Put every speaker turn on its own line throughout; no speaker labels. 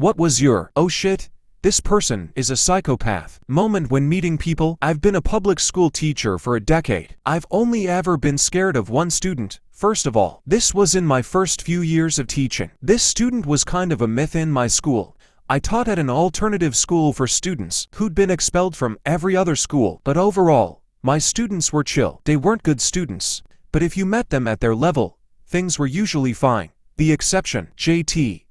What was your, oh shit, this person is a psychopath moment when meeting people? I've been a public school teacher for a decade. I've only ever been scared of one student. First of all, this was in my first few years of teaching. This student was kind of a myth in my school. I taught at an alternative school for students who'd been expelled from every other school, but overall, my students were chill. They weren't good students, but if you met them at their level, things were usually fine. The exception, JT.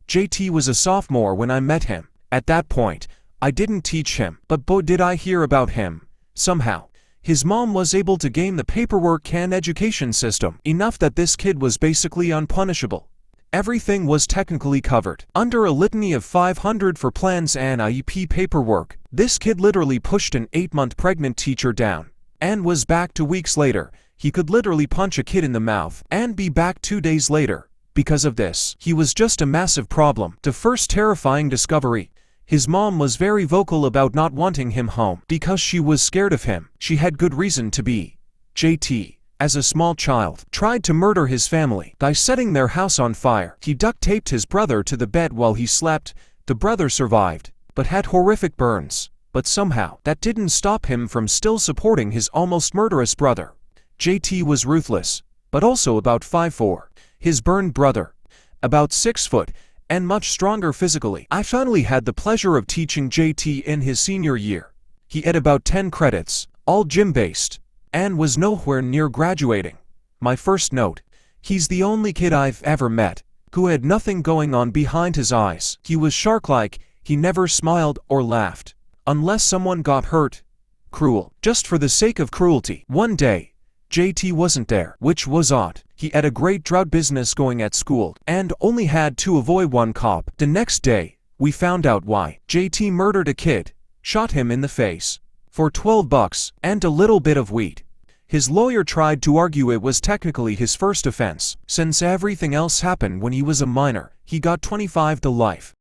JT was a sophomore when I met him. At that point, I didn't teach him, but boy did I hear about him. Somehow, his mom was able to game the paperwork and education system enough that this kid was basically unpunishable. Everything was technically covered. Under a litany of 500 for plans and IEP paperwork, this kid literally pushed an 8-month pregnant teacher down and was back 2 weeks later. He could literally punch a kid in the mouth and be back 2 days later. Because of this, he was just a massive problem. The first terrifying discovery. His mom was very vocal about not wanting him home because she was scared of him. She had good reason to be. JT, as a small child, tried to murder his family by setting their house on fire. He duct taped his brother to the bed while he slept. The brother survived, but had horrific burns. But somehow, that didn't stop him from still supporting his almost murderous brother. JT was ruthless, but also about 5'4". His burned brother, about 6 foot, and much stronger physically. I finally had the pleasure of teaching JT in his senior year. He had about 10 credits, all gym-based, and was nowhere near graduating. My first note, he's the only kid I've ever met who had nothing going on behind his eyes. He was shark-like. He never smiled or laughed, unless someone got hurt. Cruel, just for the sake of cruelty. One day, JT wasn't there, which was odd. He had a great drug business going at school and only had to avoid one cop. The next day, we found out why. JT murdered a kid, shot him in the face, for $12 and a little bit of weed. His lawyer tried to argue it was technically his first offense. Since everything else happened when he was a minor, he got 25 to life.